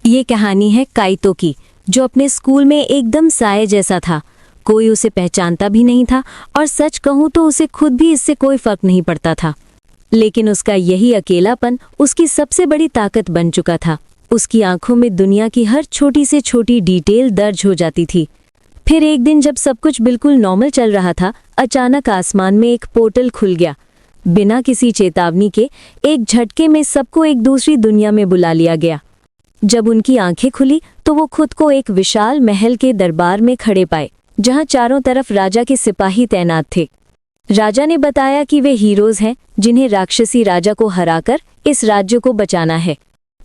ये कहानी है काइतो की, जो अपने स्कूल में एकदम साये जैसा था। कोई उसे पहचानता भी नहीं था और सच कहूँ तो उसे खुद भी इससे कोई फर्क नहीं पड़ता था। लेकिन उसका यही अकेलापन उसकी सबसे बड़ी ताकत बन चुका था। उसकी आंखों में दुनिया की हर छोटी से छोटी डिटेल दर्ज हो जाती थी। फिर एक दिन जब सब कुछ बिल्कुल नॉर्मल चल रहा था, अचानक आसमान में एक पोर्टल खुल गया। बिना किसी चेतावनी के एक झटके में सबको एक दूसरी दुनिया में बुला लिया गया। जब उनकी आंखें खुली तो वो खुद को एक विशाल महल के दरबार में खड़े पाए, जहां चारों तरफ राजा के सिपाही तैनात थे। राजा ने बताया कि वे हीरोज हैं जिन्हें राक्षसी राजा को हराकर इस राज्य को बचाना है।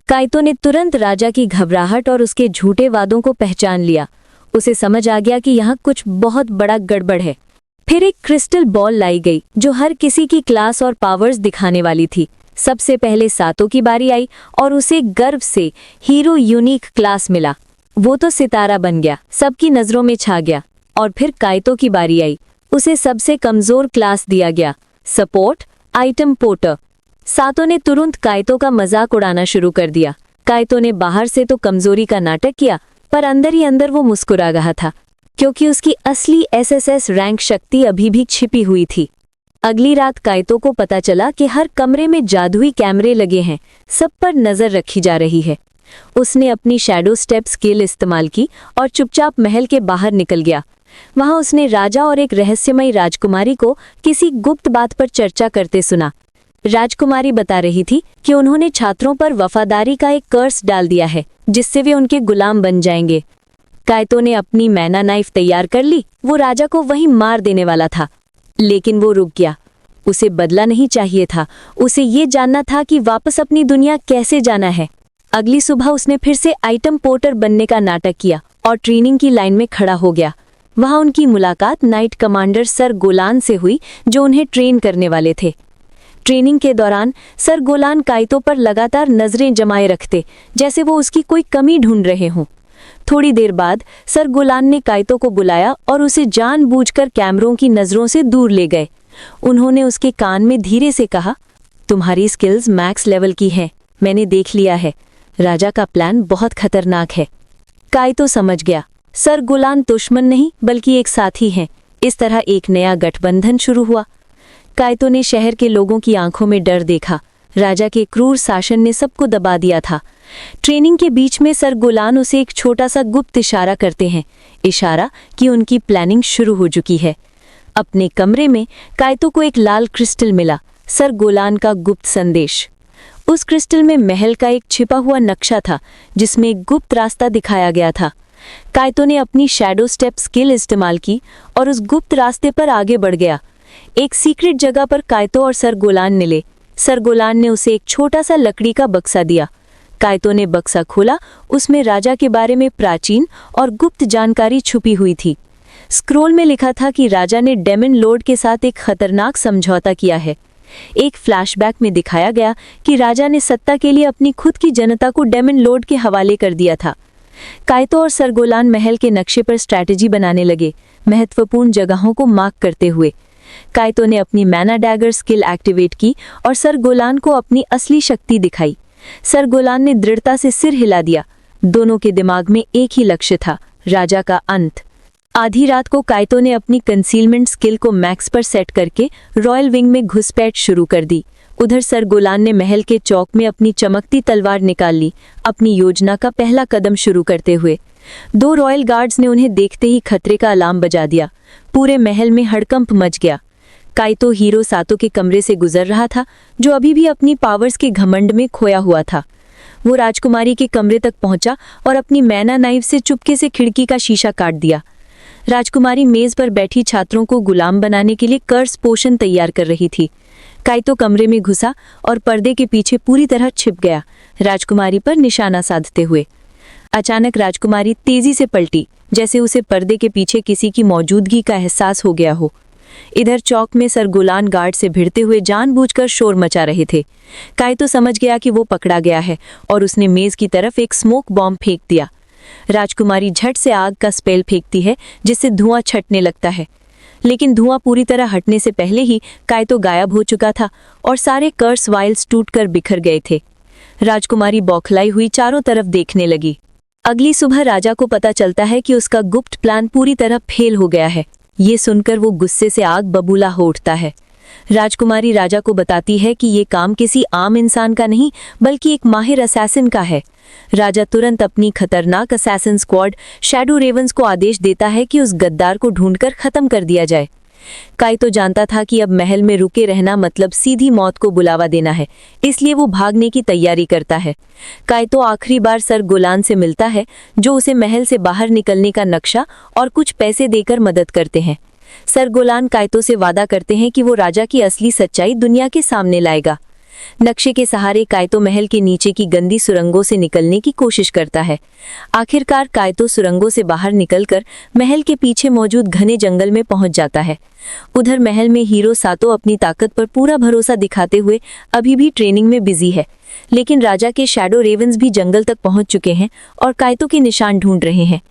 काइतो ने तुरंत राजा की घबराहट और उसके झूठे वादों को पहचान लिया। उसे समझ आ गया कि यहाँ कुछ बहुत बड़ा गड़बड़ है। फिर एक क्रिस्टल बॉल लाई गई जो हर किसी की क्लास और पावर्स दिखाने वाली थी। सबसे पहले सातो की बारी आई और उसे गर्व से हीरो यूनिक क्लास मिला। वो तो सितारा बन गया, सबकी नजरों में छा गया। और फिर काइतो की बारी आई, उसे सबसे कमजोर क्लास दिया गया, सपोर्ट आइटम पोर्टर। सातो ने तुरंत काइतो का मजाक उड़ाना शुरू कर दिया। काइतो ने बाहर से तो कमजोरी का नाटक किया, पर अंदर ही अंदर वो मुस्कुरा रहा था, क्योंकि उसकी असली एसएसएस रैंक शक्ति अभी भी छिपी हुई थी। अगली रात काइतो को पता चला कि हर कमरे में जादुई कैमरे लगे हैं, सब पर नजर रखी जा रही है। उसने अपनी शैडो स्टेप स्किल इस्तेमाल की और चुपचाप महल के बाहर निकल गया। वहां उसने राजा और एक रहस्यमयी राजकुमारी को किसी गुप्त बात पर चर्चा करते सुना। राजकुमारी बता रही थी कि उन्होंने छात्रों पर वफादारी का एक कर्स डाल दिया है, जिससे वे उनके गुलाम बन जाएंगे। काइतो ने अपनी मैना नाइफ तैयार कर ली। वो राजा को वहीं मार देने वाला था, लेकिन वो रुक गया। उसे बदला नहीं चाहिए था, उसे ये जानना था कि वापस अपनी दुनिया कैसे जाना है। अगली सुबह उसने फिर से आइटम पोर्टर बनने का नाटक किया और ट्रेनिंग की लाइन में खड़ा हो गया। वहां उनकी मुलाकात नाइट कमांडर सर गोलान से हुई, जो उन्हें ट्रेन करने वाले थे। ट्रेनिंग के दौरान सर गोलान काइतो पर लगातार नजरें जमाए रखते, जैसे वो उसकी कोई कमी ढूंढ रहे हों। थोड़ी देर बाद सर गोलान ने काइतो को बुलाया और उसे जानबूझकर कैमरों की नजरों से दूर ले गए। उन्होंने उसके कान में धीरे से कहा, तुम्हारी स्किल्स मैक्स लेवल की हैं, मैंने देख लिया है। राजा का प्लान बहुत खतरनाक है। काइतो समझ गया, सर गोलान दुश्मन नहीं बल्कि एक साथी हैं। इस तरह एक नया गठबंधन शुरू हुआ। काइतो ने शहर के लोगों की आंखों में डर देखा। राजा के क्रूर शासन ने सबको दबा दिया था। ट्रेनिंग के बीच में सर गोलान उसे एक छोटा सा गुप्त इशारा करते हैं, इशारा कि उनकी प्लानिंग शुरू हो चुकी है। अपने कमरे में काइतो को एक लाल क्रिस्टल मिला, सर गोलान का गुप्त संदेश। उस क्रिस्टल में महल का एक छिपा हुआ नक्शा था, जिसमें एक गुप्त रास्ता दिखाया गया था। काइतो ने अपनी शैडो स्टेप स्किल इस्तेमाल की और उस गुप्त रास्ते पर आगे बढ़ गया। एक सीक्रेट जगह पर काइतो और सर गोलान मिले। सर गोलान ने उसे एक छोटा सा लकड़ी का बक्सा दिया। काइतो ने बक्सा खोला, उसमें राजा के बारे में प्राचीन और गुप्त जानकारी छुपी हुई थी। स्क्रोल में लिखा था कि राजा ने डेमन लॉर्ड के साथ एक खतरनाक समझौता किया है। एक फ्लैशबैक में दिखाया गया कि राजा ने सत्ता के लिए अपनी खुद की जनता को डेमन लॉर्ड के हवाले कर दिया था। काइतो और सर गोलान महल के नक्शे पर स्ट्रैटेजी बनाने लगे, महत्वपूर्ण जगहों को मार्क करते हुए। काइतो ने अपनी मैना डैगर स्किल एक्टिवेट की और सर गोलान को अपनी असली शक्ति दिखाई। सर गोलान ने दृढ़ता से सिर हिला दिया। दोनों के दिमाग में एक ही लक्ष्य था, राजा का अंत। आधी रात को काइतो ने अपनी कंसीलमेंट स्किल को मैक्स पर सेट करके रॉयल विंग में घुसपैठ शुरू कर दी। उधर सर गोलान ने महल के चौक में अपनी चमकती तलवार निकाल ली, अपनी योजना का पहला कदम शुरू करते हुए। 2 रॉयल गार्ड्स ने उन्हें देखते ही खतरे का अलार्म बजा दिया। पूरे महल में हड़कंप मच गया। काइतो हीरो सातो के कमरे से गुजर रहा था, जो अभी भी अपनी पावर्स के घमंड में खोया हुआ था। वो राजकुमारी के कमरे तक पहुंचा और अपनी मैना नाइफ से चुपके से खिड़की का शीशा काट दिया। राजकुमारी मेज पर बैठी छात्रों को गुलाम बनाने के लिए कर्स पोशन तैयार कर रही थी। काइतो कमरे में घुसा और पर्दे के पीछे पूरी तरह छिप गया, राजकुमारी पर निशाना साधते हुए। अचानक राजकुमारी तेजी से पलटी, जैसे उसे पर्दे के पीछे किसी की मौजूदगी का एहसास हो गया हो। इधर चौक में सर गोलान गार्ड से भिड़ते हुए जानबूझकर शोर मचा रहे थे। काइतो समझ गया कि वो पकड़ा गया है और उसने मेज की तरफ एक स्मोक बॉम्ब फेंक दिया। राजकुमारी झट से आग का स्पेल फेंकती है, जिससे धुआं छटने लगता है। लेकिन धुआं पूरी तरह हटने से पहले ही काइतो गायब हो चुका था और सारे कर्स वाइल्स टूटकर बिखर गए थे। राजकुमारी बौखलाई हुई चारों तरफ देखने लगी। अगली सुबह राजा को पता चलता है कि उसका गुप्त प्लान पूरी तरह फेल हो गया है। ये सुनकर वो गुस्से से आग बबूला हो उठता है। राजकुमारी राजा को बताती है कि ये काम किसी आम इंसान का नहीं बल्कि एक माहिर असैसिन का है। राजा तुरंत अपनी खतरनाक असैसिन स्क्वाड शैडो रेवंस को आदेश देता है कि उस गद्दार को ढूंढकर खत्म कर दिया जाए। काइतो जानता था कि अब महल में रुके रहना मतलब सीधी मौत को बुलावा देना है, इसलिए वो भागने की तैयारी करता है। काइतो आखिरी बार सर गोलान से मिलता है, जो उसे महल से बाहर निकलने का नक्शा और कुछ पैसे देकर मदद करते हैं। सर गोलान काइतो से वादा करते हैं कि वो राजा की असली सच्चाई दुनिया के सामने लाएगा। नक्शे के सहारे काइतो महल के नीचे की गंदी सुरंगों से निकलने की कोशिश करता है। आखिरकार काइतो सुरंगों से बाहर निकलकर महल के पीछे मौजूद घने जंगल में पहुंच जाता है। उधर महल में हीरो सातो अपनी ताकत पर पूरा भरोसा दिखाते हुए अभी भी ट्रेनिंग में बिजी है, लेकिन राजा के शैडो रेवंस भी जंगल तक पहुंच चुके हैं और काइतो के निशान ढूंढ रहे हैं।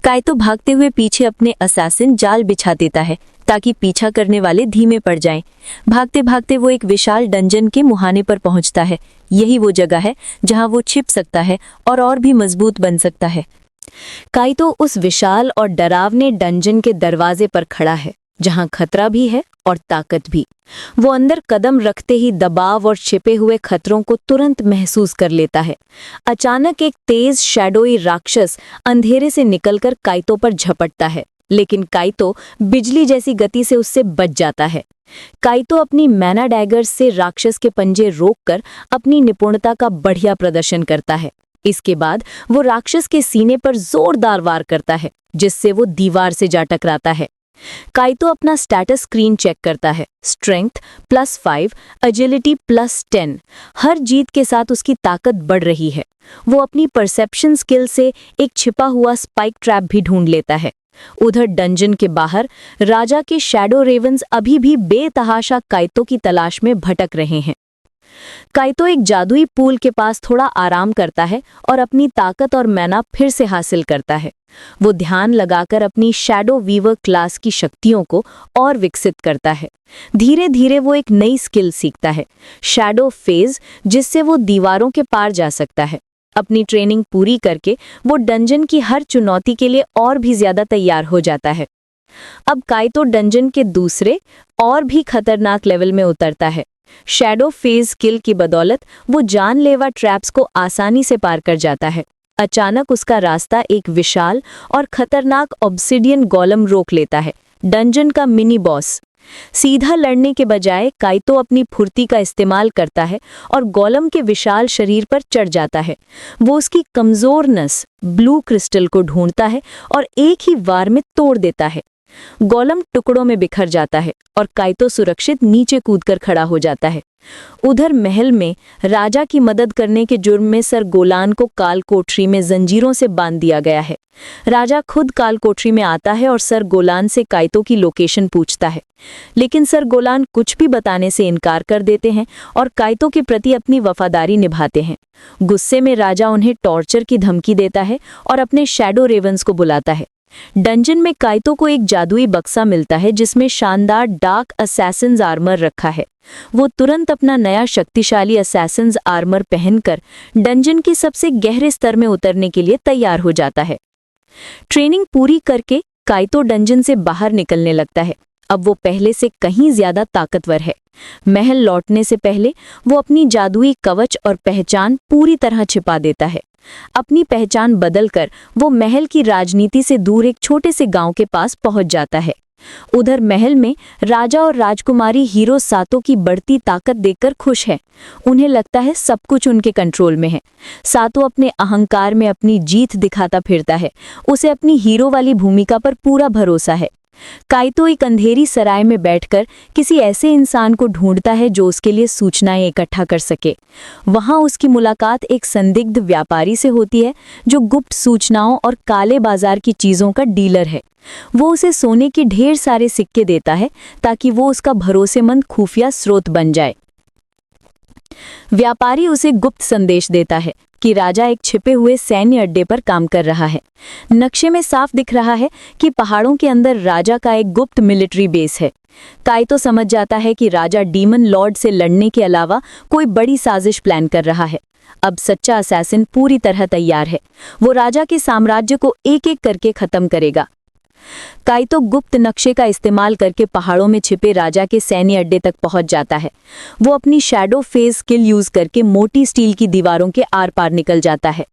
काइतो भागते हुए पीछे अपने असैसिन जाल बिछा देता है ताकि पीछा करने वाले धीमे पड़ जाएं। भागते भागते वो एक विशाल डंजन के मुहाने पर पहुंचता है। यही वो जगह है जहां वो छिप सकता है और भी मजबूत बन सकता है। काइतो उस विशाल और डरावने डंजन के दरवाजे पर खड़ा है, जहां खतरा भी है और ताकत भी। वो अंदर कदम रखते ही दबाव और छिपे हुए खतरों को तुरंत महसूस कर लेता है। अचानक एक तेज शैडोई राक्षस अंधेरे से निकलकर काइतो पर झपटता है, लेकिन काइतो बिजली जैसी गति से उससे बच जाता है। काइतो अपनी मैना डैगर से राक्षस के पंजे रोककर अपनी निपुणता का बढ़िया प्रदर्शन करता है। इसके बाद वो राक्षस के सीने पर जोरदार वार करता है, जिससे वो दीवार से जा टकराता है। काइतो अपना स्टेटस स्क्रीन चेक करता है। Strength +5, agility +10। हर जीत के साथ उसकी ताकत बढ़ रही है। वो अपनी परसेप्शन स्किल से एक छिपा हुआ स्पाइक ट्रैप भी ढूंढ लेता है। उधर डंजन के बाहर राजा के शैडो रेवंस अभी भी बेतहाशा काइतो की तलाश में भटक रहे हैं। काइतो एक जादुई पूल के पास थोड़ा आराम करता है और अपनी ताकत और मैना फिर से हासिल करता है। वो ध्यान लगाकर अपनी शैडो वीवर क्लास की शक्तियों को और विकसित करता है। धीरे धीरे वो एक नई स्किल सीखता है, शैडो फेज, जिससे वो दीवारों के पार जा सकता है। अपनी ट्रेनिंग पूरी करके वो डंजन की हर चुनौती के लिए और भी ज्यादा तैयार हो जाता है। अब काइतो डंजन के दूसरे और भी खतरनाक लेवल में उतरता है। शैडो फेज स्किल की बदौलत वो जानलेवा ट्रैप्स को आसानी से पार कर जाता है। अचानक उसका रास्ता एक विशाल और खतरनाक ऑब्सिडियन गोलम रोक लेता है, डंजन का मिनी बॉस। सीधा लड़ने के बजाय काइतो अपनी फुर्ती का इस्तेमाल करता है और गोलम के विशाल शरीर पर चढ़ जाता है। वो उसकी कमजोर नस ब्लू क्रिस्टल को ढूंढता है और एक ही वार में तोड़ देता है। गोलम टुकड़ों में बिखर जाता है और काइतो सुरक्षित नीचे कूदकर खड़ा हो जाता है। उधर महल में राजा की मदद करने के जुर्म में सर गोलान को काल कोठरी में जंजीरों से बांध दिया गया है। राजा खुद काल कोठरी में आता है और सर गोलान से काइतो की लोकेशन पूछता है, लेकिन सर गोलान कुछ भी बताने से इनकार कर देते हैं और काइतो के प्रति अपनी वफादारी निभाते हैं। गुस्से में राजा उन्हें टॉर्चर की धमकी देता है और अपने शैडो रेवंस को बुलाता है। डंजन में काइतो को एक जादुई बक्सा मिलता है जिसमें शानदार डार्क असैसिन्स आर्मर रखा है। वो तुरंत अपना नया शक्तिशाली असैसिन्स आर्मर पहनकर डंजन के सबसे गहरे स्तर में उतरने के लिए तैयार हो जाता है। ट्रेनिंग पूरी करके काइतो डंजन से बाहर निकलने लगता है। अब वो पहले से कहीं ज्यादा ताकतवर है। महल लौटने से पहले वो अपनी जादुई कवच और पहचान पूरी तरह छिपा देता है। अपनी पहचान बदलकर वो महल की राजनीति से दूर एक छोटे से गांव के पास पहुंच जाता है। उधर महल में राजा और राजकुमारी हीरो सातो की बढ़ती ताकत देखकर खुश है। उन्हें लगता है सब कुछ उनके कंट्रोल में है। सातो अपने अहंकार में अपनी जीत दिखाता फिरता है। उसे अपनी हीरो वाली भूमिका पर पूरा भरोसा है। काइतो एक अंधेरी सराय में बैठकर किसी ऐसे इंसान को ढूंढता है जो उसके लिए सूचनाएं इकट्ठा कर सके। वहां उसकी मुलाकात एक संदिग्ध व्यापारी से होती है जो गुप्त सूचनाओं और काले बाजार की चीजों का डीलर है। वो उसे सोने के ढेर सारे सिक्के देता है ताकि वो उसका भरोसेमंद खुफिया स्रोत बन जाए। व्यापारी उसे गुप्त संदेश देता है कि राजा एक छिपे हुए सैन्य अड्डे पर काम कर रहा है। नक्शे में साफ दिख रहा है कि पहाड़ों के अंदर राजा का एक गुप्त मिलिट्री बेस है। काइतो समझ जाता है कि राजा डीमन लॉर्ड से लड़ने के अलावा कोई बड़ी साजिश प्लान कर रहा है। अब सच्चा असैसिन पूरी तरह तैयार है। वो राजा के साम्राज्य को एक एक करके खत्म करेगा। काइतो गुप्त नक्शे का इस्तेमाल करके पहाड़ों में छिपे राजा के सैन्य अड्डे तक पहुंच जाता है। वो अपनी शैडो फेज स्किल यूज करके मोटी स्टील की दीवारों के आर पार निकल जाता है।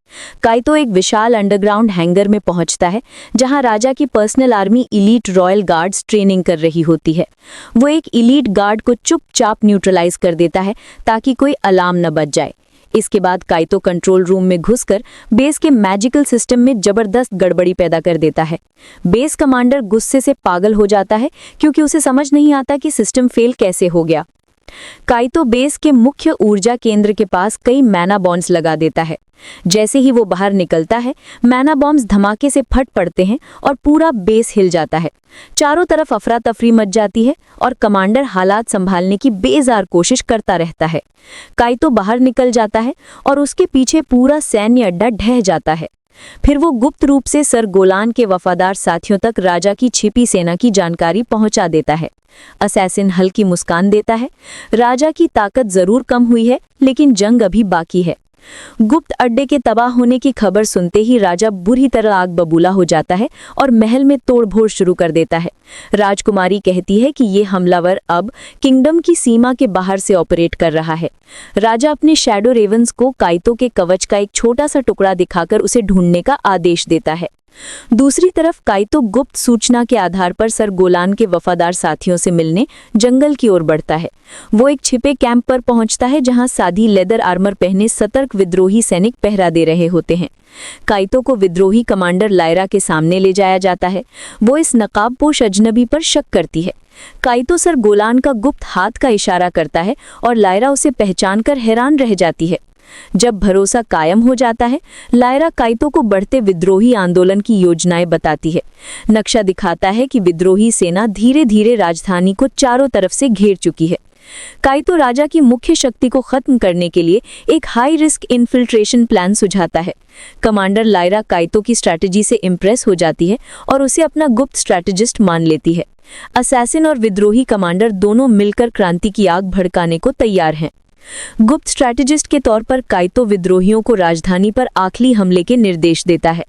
काइतो एक विशाल अंडरग्राउंड हैंगर में पहुंचता है, जहां राजा की personal army elite royal guards training कर रही होती है। वो एक इलीट गार्ड को चुपचाप न्यूट्रलाइज कर देता है ताकि कोई अलार्म न बज जाए। इसके बाद काइतो कंट्रोल रूम में घुसकर बेस के मैजिकल सिस्टम में जबरदस्त गड़बड़ी पैदा कर देता है। बेस कमांडर गुस्से से पागल हो जाता है क्योंकि उसे समझ नहीं आता कि सिस्टम फेल कैसे हो गया। काइतो बेस के मुख्य ऊर्जा केंद्र के पास कई मैना बॉम्ब्स लगा देता है। जैसे ही वो बाहर निकलता है, मैना बॉम्ब्स धमाके से फट पड़ते हैं और पूरा बेस हिल जाता है। चारों तरफ अफरा तफरी मच जाती है और कमांडर हालात संभालने की बेजार कोशिश करता रहता है। काइतो बाहर निकल जाता है और उसके पीछे पूरा सैन्य अड्डा ढह जाता है। फिर वो गुप्त रूप से सर गोलान के वफादार साथियों तक राजा की छिपी सेना की जानकारी पहुंचा देता है। असैसिन हल्की मुस्कान देता है। राजा की ताकत जरूर कम हुई है, लेकिन जंग अभी बाकी है। गुप्त अड्डे के तबाह होने की खबर सुनते ही राजा बुरी तरह आग बबूला हो जाता है और महल में तोड़फोड़ शुरू कर देता है। राजकुमारी कहती है कि ये हमलावर अब किंगडम की सीमा के बाहर से ऑपरेट कर रहा है। राजा अपने शैडो रेवंस को काइतो के कवच का एक छोटा सा टुकड़ा दिखाकर उसे ढूंढने का आदेश देता है। दूसरी तरफ काइतो गुप्त सूचना के आधार पर सर गोलान के वफादार साथियों से मिलने जंगल की ओर बढ़ता है। वो एक छिपे कैंप पर पहुंचता है, जहां सादी लेदर आर्मर पहने सतर्क विद्रोही सैनिक पहरा दे रहे होते हैं। काइतो को विद्रोही कमांडर लायरा के सामने ले जाया जाता है। वो इस नकाबपोश अजनबी पर शक करती है। काइतो सर गोलान का गुप्त हाथ का इशारा करता है और लायरा उसे पहचानकर हैरान रह जाती है। जब भरोसा कायम हो जाता है, लायरा काइतो को बढ़ते विद्रोही आंदोलन की योजनाएं बताती है। नक्शा दिखाता है कि विद्रोही सेना धीरे धीरे राजधानी को चारों तरफ से घेर चुकी है। काइतो राजा की मुख्य शक्ति को खत्म करने के लिए एक हाई रिस्क इन्फिल्ट्रेशन प्लान सुझाता है। कमांडर लायरा काइतो की स्ट्रैटेजी से इम्प्रेस हो जाती है और उसे अपना गुप्त स्ट्रैटेजिस्ट मान लेती है। असैसिन और विद्रोही कमांडर दोनों मिलकर क्रांति की आग भड़काने को तैयार हैं। गुप्त स्ट्रैटेजिस्ट के तौर पर काइतो विद्रोहियों को राजधानी पर आखिरी हमले के निर्देश देता है।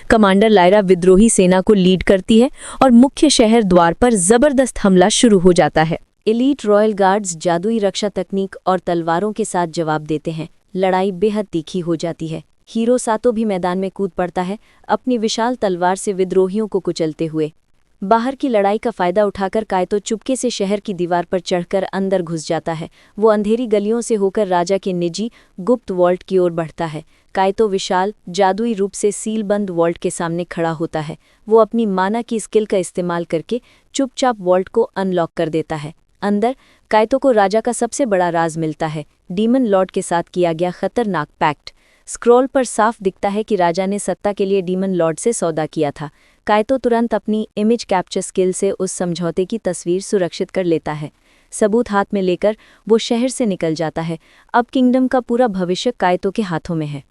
कमांडर लायरा विद्रोही सेना को लीड करती है और मुख्य शहर द्वार पर जबरदस्त हमला शुरू हो जाता है। एलीट रॉयल गार्ड्स जादुई रक्षा तकनीक और तलवारों के साथ जवाब देते हैं। लड़ाई बेहद तीखी हो जाती है। हीरो सातो भी मैदान में कूद पड़ता है, अपनी विशाल तलवार से विद्रोहियों को कुचलते हुए। बाहर की लड़ाई का फायदा उठाकर काइतो चुपके से शहर की दीवार पर चढ़कर अंदर घुस जाता है। वो अंधेरी गलियों से होकर राजा के निजी गुप्त वॉल्ट की ओर बढ़ता है। काइतो विशाल जादुई रूप से सीलबंद वॉल्ट के सामने खड़ा होता है। वो अपनी माना की स्किल का इस्तेमाल करके चुपचाप वॉल्ट को अनलॉक कर देता है। अंदर काइतो को राजा का सबसे बड़ा राज मिलता है, डीमन लॉर्ड के साथ किया गया खतरनाक पैक्ट। स्क्रॉल पर साफ दिखता है कि राजा ने सत्ता के लिए डीमन लॉर्ड से सौदा किया था। काइतो तुरंत अपनी इमेज कैप्चर स्किल से उस समझौते की तस्वीर सुरक्षित कर लेता है। सबूत हाथ में लेकर वो शहर से निकल जाता है। अब किंगडम का पूरा भविष्य काइतो के हाथों में है।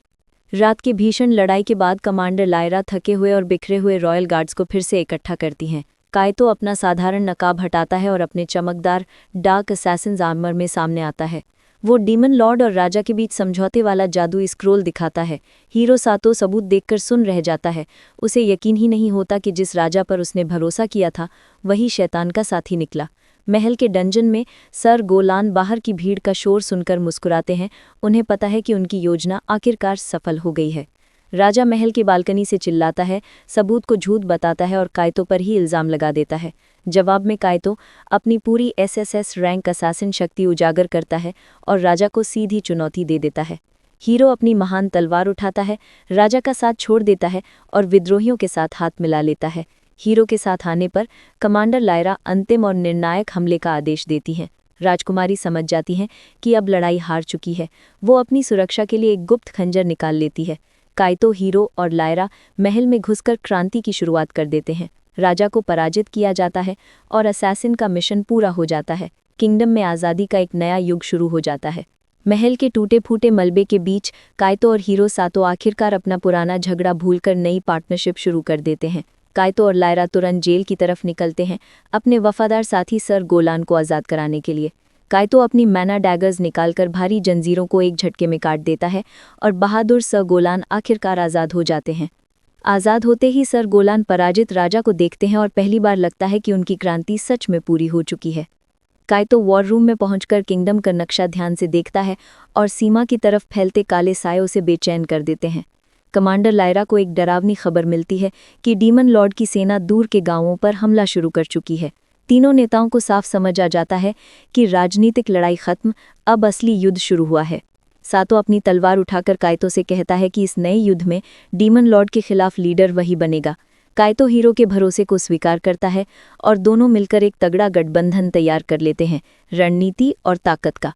रात की भीषण लड़ाई के बाद कमांडर लायरा थके हुए और बिखरे हुए रॉयल गार्ड्स को फिर से इकट्ठा करती हैं। काइतो अपना साधारण नकाब हटाता है और अपने चमकदार डार्क असैसिन्स आर्मर में सामने आता है। वो डीमन लॉर्ड और राजा के बीच समझौते वाला जादुई स्क्रोल दिखाता है। हीरो सातो सबूत देखकर सुन रह जाता है। उसे यकीन ही नहीं होता कि जिस राजा पर उसने भरोसा किया था वही शैतान का साथी निकला। महल के डंजन में सर गोलान बाहर की भीड़ का शोर सुनकर मुस्कुराते हैं। उन्हें पता है कि उनकी योजना आखिरकार सफल हो गई है। राजा महल की बालकनी से चिल्लाता है, सबूत को झूठ बताता है और काइतो पर ही इल्जाम लगा देता है। जवाब में काइतो अपनी पूरी एसएसएस रैंक असैसिन शक्ति उजागर करता है और राजा को सीधी चुनौती दे देता है। हीरो अपनी महान तलवार उठाता है, राजा का साथ छोड़ देता है और विद्रोहियों के साथ हाथ मिला लेता है। हीरो के साथ आने पर कमांडर लायरा अंतिम और निर्णायक हमले का आदेश देती हैं। राजकुमारी समझ जाती हैं कि अब लड़ाई हार चुकी है। वो अपनी सुरक्षा के लिए एक गुप्त खंजर निकाल लेती है। काइतो, हीरो और लायरा महल में घुसकर क्रांति की शुरुआत कर देते हैं। राजा को पराजित किया जाता है और असैसिन का मिशन पूरा हो जाता है। किंगडम में आज़ादी का एक नया युग शुरू हो जाता है। महल के टूटे फूटे मलबे के बीच काइतो और हीरो सातो आखिरकार अपना पुराना झगड़ा भूलकर नई पार्टनरशिप शुरू कर देते हैं। काइतो और लायरा तुरंत जेल की तरफ निकलते हैं अपने वफादार साथी सर गोलान को आज़ाद कराने के लिए। काइतो अपनी मैना डैगर्स निकालकर भारी जंजीरों को एक झटके में काट देता है और बहादुर सर गोलान आखिरकार आज़ाद हो जाते हैं। आज़ाद होते ही सर गोलान पराजित राजा को देखते हैं और पहली बार लगता है कि उनकी क्रांति सच में पूरी हो चुकी है। काइतो वॉर रूम में पहुंचकर किंगडम का नक्शा ध्यान से देखता है और सीमा की तरफ फैलते काले सायों से बेचैन कर देते हैं। कमांडर लायरा को एक डरावनी खबर मिलती है कि डीमन लॉर्ड की सेना दूर के गांवों पर हमला शुरू कर चुकी है। तीनों नेताओं को साफ समझ आ जाता है कि राजनीतिक लड़ाई खत्म, अब असली युद्ध शुरू हुआ है। सातो अपनी तलवार उठाकर काइतो से कहता है कि इस नए युद्ध में डीमन लॉर्ड के खिलाफ लीडर वही बनेगा। काइतो हीरो के भरोसे को स्वीकार करता है और दोनों मिलकर एक तगड़ा गठबंधन तैयार कर लेते हैं, रणनीति और ताकत का।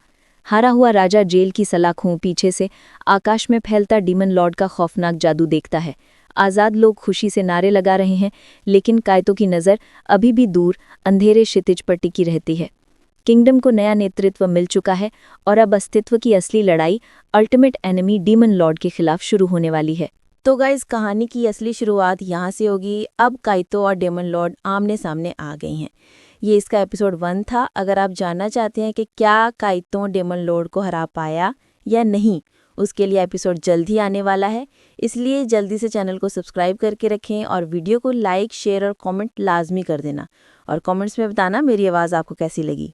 हारा हुआ राजा जेल की सलाखों पीछे से आकाश में फैलता डीमन लॉर्ड का खौफनाक जादू देखता है। आज़ाद लोग खुशी से नारे लगा रहे हैं, लेकिन काइतो की नज़र अभी भी दूर अंधेरे क्षितिज पर टिकी रहती है। किंगडम को नया नेतृत्व मिल चुका है और अब अस्तित्व की असली लड़ाई अल्टीमेट एनिमी डीमन लॉर्ड के खिलाफ शुरू होने वाली है। तो गाइस, कहानी की असली शुरुआत यहाँ से होगी। अब काइतो और डेमन लॉर्ड आमने सामने आ गई हैं। ये इसका एपिसोड 1 था। अगर आप जानना चाहते हैं कि क्या काइतो डेमन लॉर्ड को हरा पाया या नहीं, उसके लिए एपिसोड जल्द ही आने वाला है। इसलिए जल्दी से चैनल को सब्सक्राइब करके रखें और वीडियो को लाइक, शेयर और कमेंट लाजमी कर देना। और कमेंट्स में बताना मेरी आवाज़ आपको कैसी लगी।